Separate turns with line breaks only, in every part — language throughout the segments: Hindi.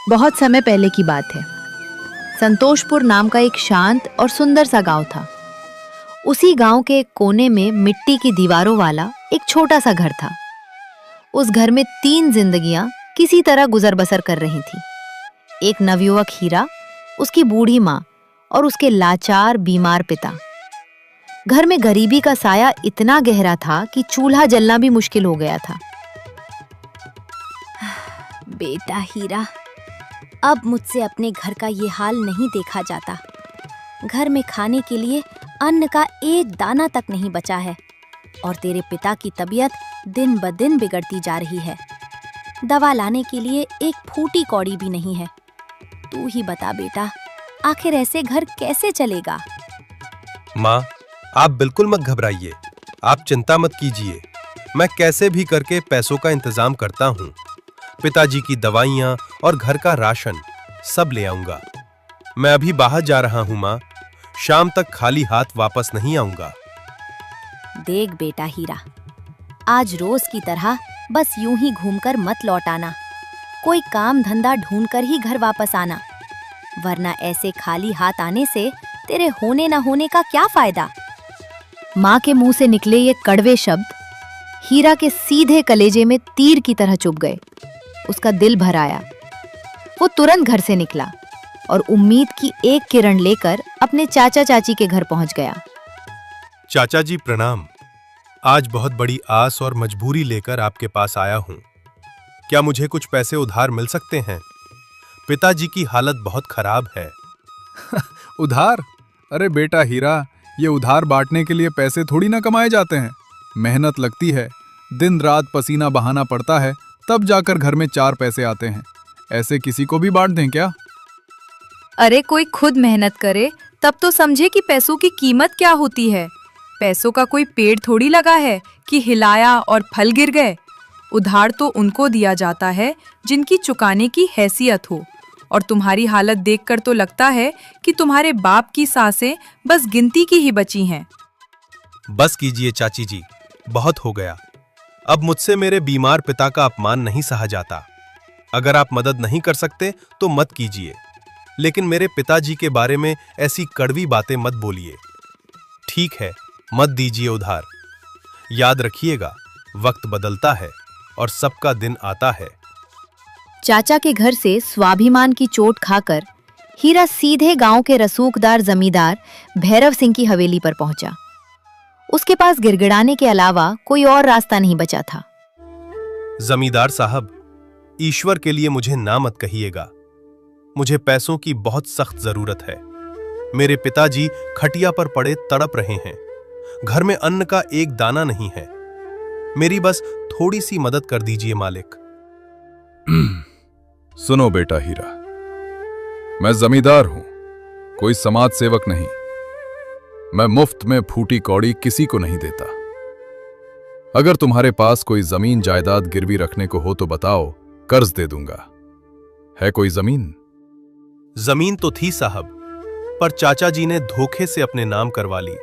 बहुत समय पहले की बात है। संतोषपुर नाम का एक शांत और सुंदर सा गांव था। उसी गांव के एक कोने में मिट्टी की दीवारों वाला एक छोटा सा घर था। उस घर में 3 जिंदगियां किसी तरह गुजर बसर कर रही थी। एक नवयुवक हीरा, उसकी बूढ़ी माँ और उसके लाचार बीमार पिता। घर में गरीबी का साया इतना गहरा था कि चूल्हा जलना भी मुश्किल हो गया था।
बेटा हीरा, अब मुझसे अपने घर का ये हाल नहीं देखा जाता। घर में खाने के लिए अन्न का एक दाना तक नहीं बचा है और तेरे पिता की तबीयत दिन ब दिन बिगड़ती जा रही है। दवा लाने के लिए एक फूटी कौड़ी भी नहीं है। तू ही बता बेटा, आखिर ऐसे घर कैसे चलेगा?
माँ, आप बिल्कुल मत घबराइए, आप चिंता मत कीजिए। मैं कैसे भी करके पैसों का इंतजाम करता हूँ। पिताजी की दवाइयाँ और घर का राशन सब ले आऊंगा। मैं अभी बाहर जा रहा हूँ माँ, शाम तक खाली हाथ वापस नहीं आऊंगा।
देख बेटा हीरा, आज रोज की तरह बस यूं ही घूमकर मत लौट आना। कोई काम धंधा ढूंढकर ही घर वापस आना, वरना ऐसे खाली हाथ आने से तेरे होने न होने का क्या फायदा?
माँ के मुंह से निकले ये कड़वे शब्द हीरा के सीधे कलेजे में तीर की तरह चुभ गए। उसका दिल भर आया। वो तुरंत घर से निकला और उम्मीद की एक किरण लेकर अपने चाचा चाची के घर पहुंच गया।
चाचा जी प्रणाम। आज बहुत बड़ी आस और मजबूरी लेकर आपके पास आया हूँ। क्या मुझे कुछ पैसे उधार मिल सकते हैं? पिताजी की हालत बहुत खराब है।
उधार? अरे बेटा हीरा, ये उधार बांटने के लिए पैसे थोड़ी ना कमाए जाते हैं। मेहनत लगती है, दिन रात पसीना बहाना पड़ता है, तब जाकर घर में 4 पैसे आते हैं। ऐसे किसी को भी बांट दें क्या?
अरे कोई खुद मेहनत करे तब तो समझे कि पैसों की कीमत क्या होती है। पैसों का कोई पेड़ थोड़ी लगा है कि हिलाया और फल गिर गए। उधार तो उनको दिया जाता है जिनकी चुकाने की हैसियत हो, और तुम्हारी हालत देखकर तो लगता है कि तुम्हारे बाप की सांसें बस गिनती की ही बची हैं।
बस कीजिए चाची जी, बहुत हो गया। अब मुझसे मेरे बीमार पिता का अपमान नहीं सहा जाता। अगर आप मदद नहीं कर सकते तो मत कीजिए, लेकिन मेरे पिताजी के बारे में ऐसी कड़वी बातें मत बोलिए। ठीक है, मत दीजिए उधार। याद रखिएगा, वक्त बदलता है और सबका दिन आता है।
चाचा के घर से स्वाभिमान की चोट खाकर हीरा सीधे गांव के रसूखदार जमींदार भैरव सिंह की हवेली पर पहुंचा। उसके पास गिड़गिड़ाने के अलावा कोई और रास्ता नहीं बचा था।
जमींदार साहब, ईश्वर के लिए मुझे ना मत कहिएगा। मुझे पैसों की बहुत सख्त जरूरत है। मेरे पिताजी खटिया पर पड़े तड़प रहे हैं। घर में अन्न का एक दाना नहीं है। मेरी बस थोड़ी सी मदद कर दीजिए मालिक।
सुनो बेटा हीरा, मैं जमींदार हूं, कोई समाज सेवक नहीं। मैं मुफ्त में फूटी कौड़ी किसी को नहीं देता। अगर तुम्हारे पास कोई जमीन जायदाद गिरवी रखने को हो तो बताओ, कर्ज दे दूंगा। है कोई जमीन?
जमीन तो थी साहब, पर चाचा जी ने धोखे से अपने नाम करवा ली।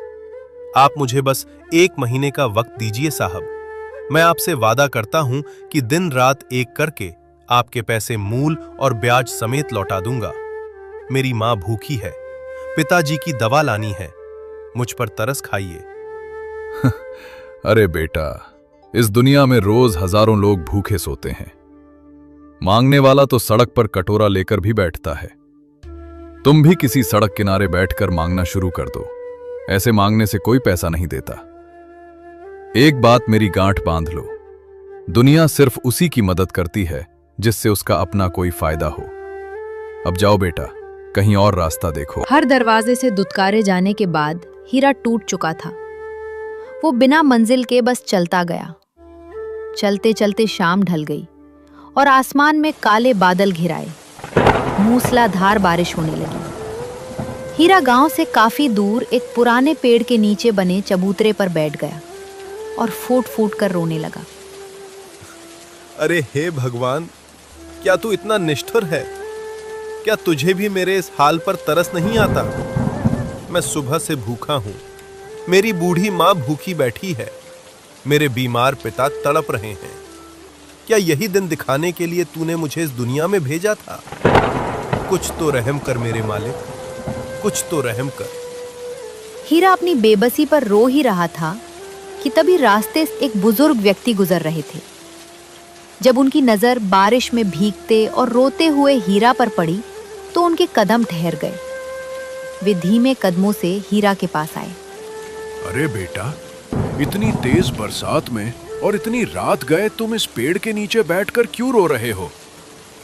आप मुझे बस 1 महीने का वक्त दीजिए साहब। मैं आपसे वादा करता हूं कि दिन रात एक करके आपके पैसे मूल और ब्याज समेत लौटा दूंगा। मेरी मां भूखी है, पिताजी की दवा लानी है। मुझ पर तरस खाइए।
अरे बेटा, इस दुनिया में रोज हजारों लोग भूखे सोते हैं। मांगने वाला तो सड़क पर कटोरा लेकर भी बैठता है। तुम भी किसी सड़क किनारे बैठकर मांगना शुरू कर दो। ऐसे मांगने से कोई पैसा नहीं देता। एक बात मेरी गांठ बांध लो, दुनिया सिर्फ उसी की मदद करती है जिससे उसका अपना कोई फायदा हो। अब जाओ बेटा, कहीं और रास्ता देखो।
हर दरवाजे से दुत्कारे जाने के बाद हीरा टूट चुका था। वो बिना मंजिल के बस चलता गया। चलते चलते शाम ढल गई और आसमान में काले बादल घिराए। मूसलाधार बारिश होने लगी। हीरा गांव से काफी दूर एक पुराने पेड़ के नीचे बने चबूतरे पर बैठ गया और फूट फूट कर रोने लगा।
अरे हे भगवान, क्या तू इतना निष्ठुर है? क्या तुझे भी मेरे इस हाल पर तरस नहीं आता? मैं सुबह से भूखा हूं। मेरी बूढ़ी मां भूखी बैठी है। मेरे बीमार पिता तड़प रहे हैं। क्या यही दिन दिखाने के लिए तूने मुझे इस दुनिया में भेजा था? कुछ तो रहम कर मेरे मालिक, कुछ तो रहम कर।
हीरा अपनी बेबसी पर रो ही रहा था कि तभी रास्ते से एक बुजुर्ग व्यक्ति गुजर रहे थे। जब उनकी नजर बारिश में भीगते और रोते हुए हीरा पर पड़ी तो उनके कदम ठहर गए। वे धीमे कदमों से हीरा के पास आए।
अरे बेटा, इतनी तेज बरसात में और इतनी रात गए तुम इस पेड़ के नीचे बैठकर क्यों रो रहे हो?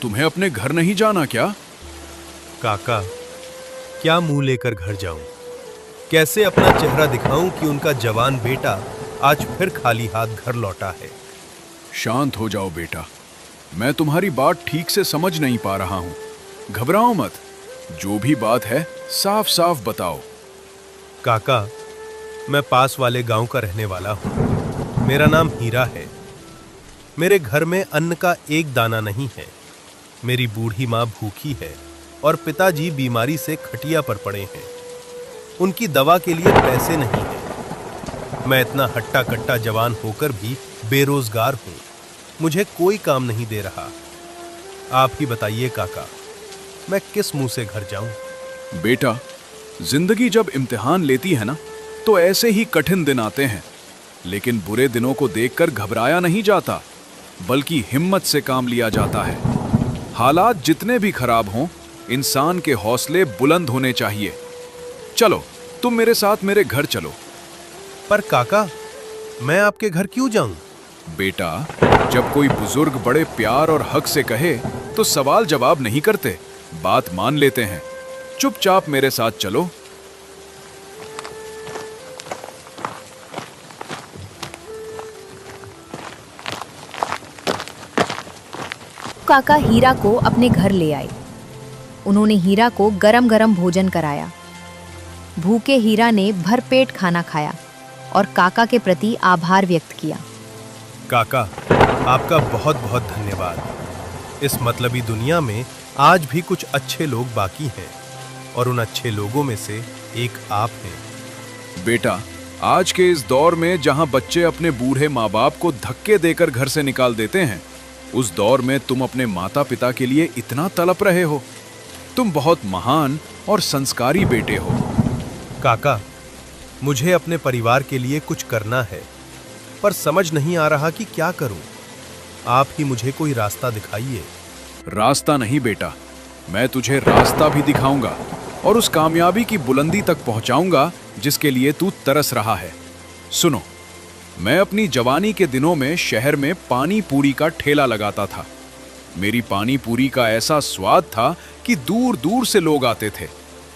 तुम्हें अपने घर नहीं जाना क्या?
काका, क्या मुंह लेकर घर जाऊं? कैसे अपना चेहरा दिखाऊं कि उनका जवान बेटा आज फिर खाली हाथ घर लौटा है?
शांत हो जाओ बेटा, मैं तुम्हारी बात ठीक से समझ नहीं पा रहा हूं। घबराओ मत, जो भी बात है साफ साफ बताओ।
काका, मैं पास वाले गांव का रहने वाला हूं। मेरा नाम हीरा है। मेरे घर में अन्न का एक दाना नहीं है। मेरी बूढ़ी माँ भूखी है और पिताजी बीमारी से खटिया पर पड़े हैं। उनकी दवा के लिए पैसे नहीं हैं। मैं इतना हट्टा कट्टा जवान होकर भी बेरोजगार हूं। मुझे कोई काम नहीं दे रहा। आप ही बताइए काका, मैं किस मुंह से घर जाऊं?
बेटा, जिंदगी जब इम्तिहान लेती है ना, तो ऐसे ही कठिन दिन आते हैं। लेकिन बुरे दिनों को देखकर घबराया नहीं जाता, बल्कि हिम्मत से काम लिया जाता है। हालात जितने भी खराब हों, इंसान के हौसले बुलंद होने चाहिए। चलो, तुम मेरे साथ मेरे घर चलो।
पर काका, मैं आपके घर क्यों जाऊं?
बेटा, जब कोई बुजुर्ग बड़े प्यार और हक से कहे तो सवाल जवाब नहीं करते, बात मान लेते हैं। चुपचाप मेरे साथ चलो।
काका हीरा को अपने घर ले आए। उन्होंने हीरा को गरम गरम भोजन कराया। भूखे हीरा ने भरपेट खाना खाया और काका के प्रति आभार व्यक्त किया।
काका, आपका बहुत बहुत धन्यवाद। इस मतलबी दुनिया में आज भी कुछ अच्छे लोग बाकी हैं और उन अच्छे लोगों में से एक आप हैं।
बेटा, आज के इस दौर में जहां बच्चे अपने बूढ़े माँ बाप को धक्के देकर घर से निकाल देते हैं, उस दौर में तुम अपने माता पिता के लिए इतना तड़प रहे हो। तुम बहुत महान और संस्कारी बेटे हो।
काका, मुझे अपने परिवार के लिए कुछ करना है, पर समझ नहीं आ रहा कि क्या करूं। आप ही मुझे कोई रास्ता दिखाइए।
रास्ता नहीं बेटा, मैं तुझे रास्ता भी दिखाऊंगा और उस कामयाबी की बुलंदी तक पहुंचाऊंगा जिसके लिए तू तरस रहा है। सुनो, मैं अपनी जवानी के दिनों में शहर में पानी पूरी का ठेला लगाता था। मेरी पानी पूरी का ऐसा स्वाद था कि दूर दूर से लोग आते थे।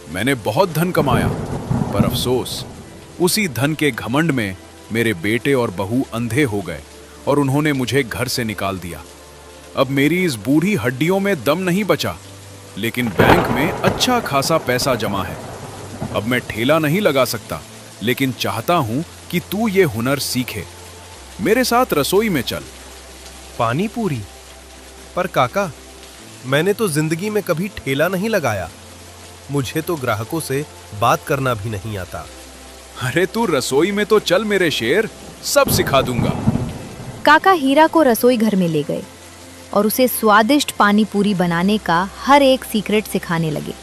मैंने बहुत धन कमाया, पर अफसोस, उसी धन के घमंड में मेरे बेटे और बहू अंधे हो गए और उन्होंने मुझे घर से निकाल दिया। अब मेरी इस बूढ़ी हड्डियों में दम नहीं बचा, लेकिन बैंक में अच्छा खासा पैसा जमा है। अब मैं ठेला नहीं लगा सकता, लेकिन चाहता हूं कि तू ये हुनर सीखे। मेरे साथ रसोई में चल।
पानी पूरी? पर काका, मैंने तो जिंदगी में कभी ठेला नहीं लगाया। मुझे तो ग्राहकों से बात करना भी नहीं आता।
अरे तू रसोई में तो चल मेरे शेर, सब सिखा दूंगा।
काका हीरा को रसोई घर में ले गए और उसे स्वादिष्ट पानी पूरी बनाने का हर एक सीक्रेट सिखाने लगे।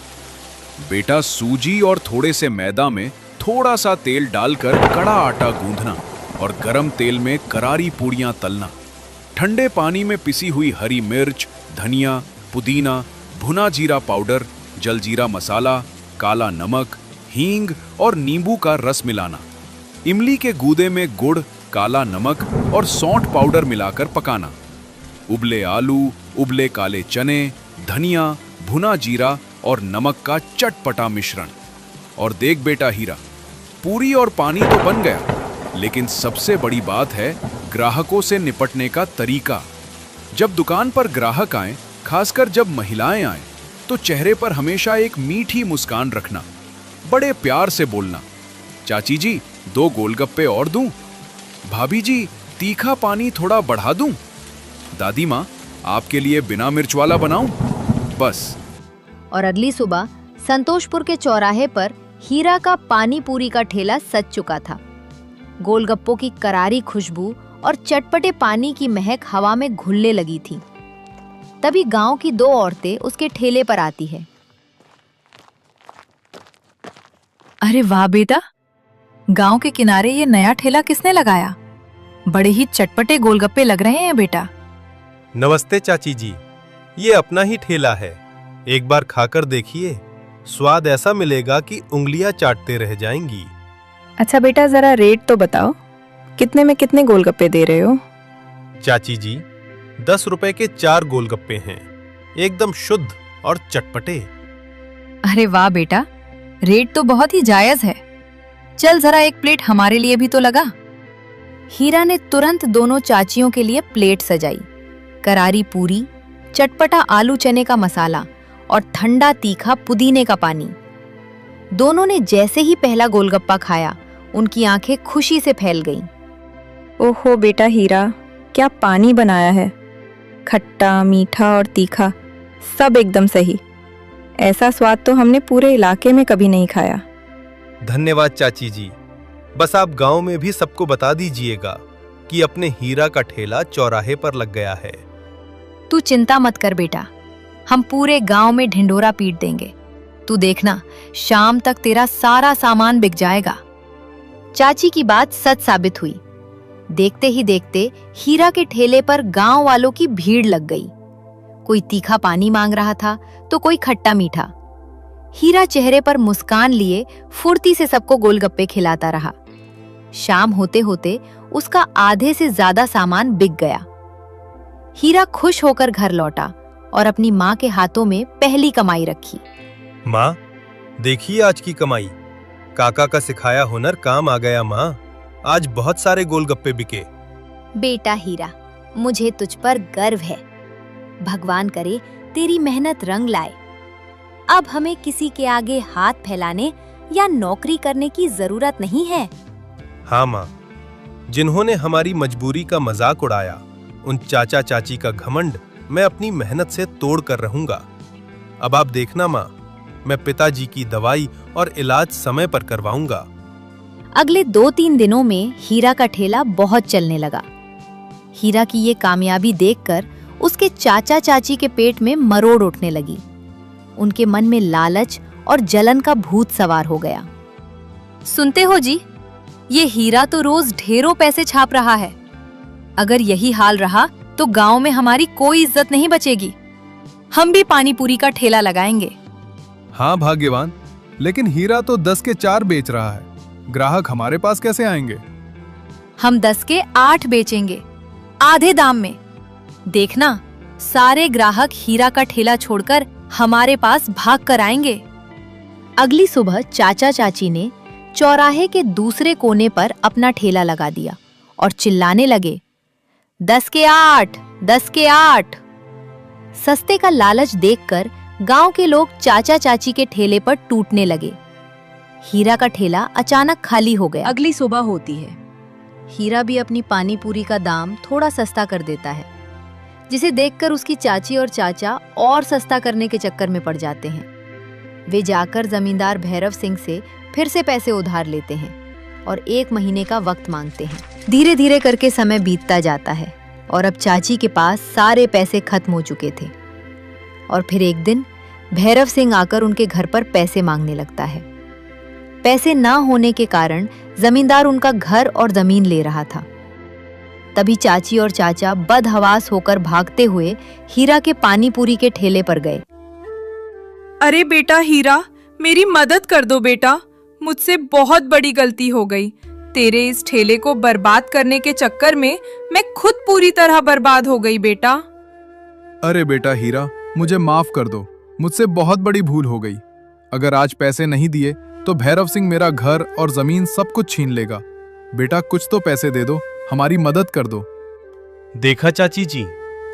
बेटा, सूजी और थोड़े से मैदा में थोड़ा सा तेल डालकर कड़ा आटा गूंथना और गरम तेल में करारी पूड़ियां तलना। ठंडे पानी में पिसी हुई हरी मिर्च, धनिया, पुदीना, भुना जीरा पाउडर, जलजीरा मसाला, काला नमक, हींग और नींबू का रस मिलाना। इमली के गूदे में गुड़, काला नमक और सौंठ पाउडर मिलाकर पकाना। उबले आलू, उबले काले चने, धनिया, भुना जीरा और नमक का चटपटा मिश्रण। और देख बेटा हीरा, पूरी और पानी तो बन गया, लेकिन सबसे बड़ी बात है ग्राहकों से निपटने का तरीका। जब दुकान पर ग्राहक आए, खासकर जब महिलाएं आए, तो चेहरे पर हमेशा एक मीठी मुस्कान रखना। बड़े प्यार से बोलना, चाची जी 2 गोलगप्पे और दूं? भाभी जी, तीखा पानी थोड़ा बढ़ा दूं? दादी माँ, आपके लिए बिना मिर्च वाला बनाऊं? बस।
और अगली सुबह संतोषपुर के चौराहे पर हीरा का पानी पूरी का ठेला सज चुका था। गोलगप्पों की करारी खुशबू और चटपटे पानी की महक हवा में घुलने लगी थी। तभी गांव की 2 औरतें उसके ठेले पर आती है
अरे वाह बेटा, गांव के किनारे ये नया ठेला किसने लगाया? बड़े ही चटपटे गोलगप्पे लग रहे हैं बेटा।
नमस्ते चाची जी, ये अपना ही ठेला है। एक बार खाकर देखिए, स्वाद ऐसा मिलेगा कि उंगलियां चाटते रह जाएंगी।
अच्छा बेटा, जरा रेट तो बताओ, कितने में कितने गोलगप्पे दे रहे हो?
चाची जी, 10 रुपए के 4 गोलगप्पे हैं, एकदम शुद्ध और चटपटे।
अरे वाह बेटा, रेट तो बहुत ही जायज है। चल जरा एक प्लेट हमारे लिए भी तो लगा।
हीरा ने तुरंत दोनों चाचियों के लिए प्लेट सजाई। करारी पूरी, चटपटा आलू चने का मसाला और ठंडा तीखा पुदीने का पानी। दोनों ने जैसे ही पहला गोलगप्पा खाया, उनकी आंखें खुशी से फैल गईं।
ओहो बेटा हीरा, क्या पानी बनाया है। खट्टा, मीठा और तीखा, सब एकदम सही। ऐसा स्वाद तो हमने पूरे इलाके में कभी नहीं खाया।
धन्यवाद चाची जी। बस आप गांव में भी सबको बता दीजिएगा कि अपने हीरा का ठेला चौराहे पर लग गया है।
तू चिंता मत कर बेटा, हम पूरे गांव में ढिंढोरा पीट देंगे। तू देखना, शाम तक तेरा सारा सामान बिक जाएगा। चाची की बात सच साबित हुई। देखते ही देखते हीरा के ठेले पर गांव वालों की भीड़ लग गई। कोई तीखा पानी मांग रहा था तो कोई खट्टा मीठा। हीरा चेहरे पर मुस्कान लिए फुर्ती से सबको गोलगप्पे खिलाता रहा। शाम होते होते उसका आधे से ज्यादा सामान बिक गया। हीरा खुश होकर घर लौटा और अपनी माँ के हाथों में पहली कमाई रखी।
माँ, देखिए आज की कमाई। काका का सिखाया हुनर काम आ गया माँ। आज बहुत सारे गोलगप्पे बिके।
बेटा हीरा, मुझे तुझ पर गर्व है। भगवान करे तेरी मेहनत रंग लाए। अब हमें किसी के आगे हाथ फैलाने या नौकरी करने की जरूरत नहीं है।
हाँ माँ, जिन्होंने हमारी मजबूरी का मजाक उड़ाया, उन चाचा चाची का घमंड मैं अपनी मेहनत से तोड़ कर रहूंगा। अब आप देखना माँ, मैं पिताजी की दवाई और इलाज समय पर करवाऊंगा।
अगले 2-3 दिनों में हीरा का ठेला बहुत चलने लगा। हीरा की ये कामयाबी देखकर उसके चाचा चाची के पेट में मरोड़ उठने लगी। उनके मन में लालच और जलन का भूत सवार हो गया।
सुनते हो जी, ये हीरा तो रोज ढेरों पैसे छाप रहा है। अगर यही हाल रहा तो गांव में हमारी कोई इज्जत नहीं बचेगी। हम भी पानी पूरी का ठेला लगाएंगे।
हाँ भाग्यवान, लेकिन हीरा तो 10 के 4 बेच रहा है। ग्राहक हमारे पास कैसे आएंगे?
हम 10 के 8 बेचेंगे, आधे दाम में। देखना, सारे ग्राहक हीरा का ठेला छोड़कर हमारे पास भाग कर आएंगे।
अगली सुबह चाचा चाची ने चौराहे के दूसरे कोने पर अपना ठेला लगा दिया और चिल्लाने लगे, 10 के 8, 10 के 8। सस्ते का लालच देखकर गांव के लोग चाचा चाची के ठेले पर टूटने लगे। हीरा का ठेला अचानक खाली हो गया।
अगली सुबह होती है।
हीरा भी अपनी पानी पूरी का दाम थोड़ा सस्ता कर देता है, जिसे देखकर उसकी चाची और चाचा और सस्ता करने के चक्कर में पड़ जाते हैं। वे जाकर जमींदार भैरव सिंह से फिर से पैसे उधार लेते हैं और 1 महीने का वक्त मांगते हैं। धीरे धीरे करके समय बीतता जाता है और अब चाची के पास सारे पैसे खत्म हो चुके थे। और फिर एक दिन भैरव सिंह आकर उनके घर पर पैसे मांगने लगता है। पैसे ना होने के कारण जमींदार उनका घर और जमीन ले रहा था। तभी चाची और चाचा बदहवास होकर भागते हुए हीरा के पानी पूरी के ठेले पर गए।
अरे बेटा हीरा, मेरी मदद कर दो बेटा, मुझसे बहुत बड़ी गलती हो गई। तेरे इस ठेले को बर्बाद करने के चक्कर में मैं खुद पूरी तरह बर्बाद हो गई बेटा।
अरे बेटा हीरा, मुझे माफ कर दो, मुझसे बहुत बड़ी भूल हो गई। अगर आज पैसे नहीं दिए तो भैरव सिंह मेरा घर और जमीन सब कुछ छीन लेगा। बेटा कुछ तो पैसे दे दो, हमारी मदद कर दो।
देखा चाची जी,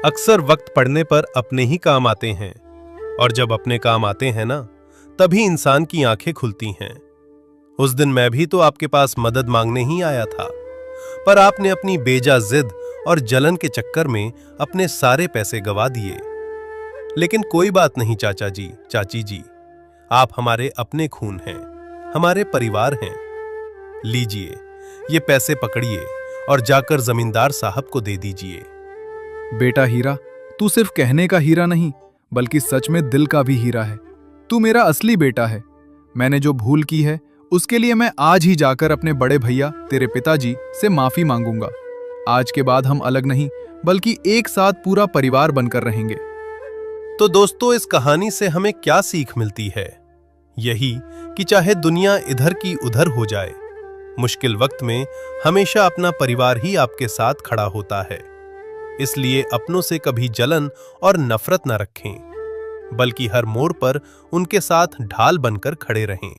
अक्सर वक्त पड़ने पर अपने ही काम आते हैं, और जब अपने काम आते हैं ना, तभी इंसान की आंखें खुलती हैं। उस दिन मैं भी तो आपके पास मदद मांगने ही आया था, पर आपने अपनी बेजा जिद और जलन के चक्कर में अपने सारे पैसे गवा दिए। लेकिन कोई बात नहीं चाचा जी, चाची जी, आप हमारे अपने खून हैं, हमारे परिवार हैं। लीजिए, ये पैसे पकड़िए और जाकर जमींदार साहब को दे दीजिए।
बेटा हीरा, तू सिर्फ कहने का हीरा नहीं, बल्कि सच में दिल का भी हीरा है। तू मेरा असली बेटा है। मैंने जो भूल की है
उसके लिए मैं आज ही जाकर अपने बड़े भैया तेरे पिताजी से माफी मांगूंगा। आज के बाद हम अलग नहीं बल्कि एक साथ पूरा परिवार बनकर रहेंगे।
तो दोस्तों, इस कहानी से हमें क्या सीख मिलती है? यही कि चाहे दुनिया इधर की उधर हो जाए, मुश्किल वक्त में हमेशा अपना परिवार ही आपके साथ खड़ा होता है। इसलिए अपनों से कभी जलन और नफरत न रखें, बल्कि हर मोड़ पर उनके साथ ढाल बनकर खड़े रहें।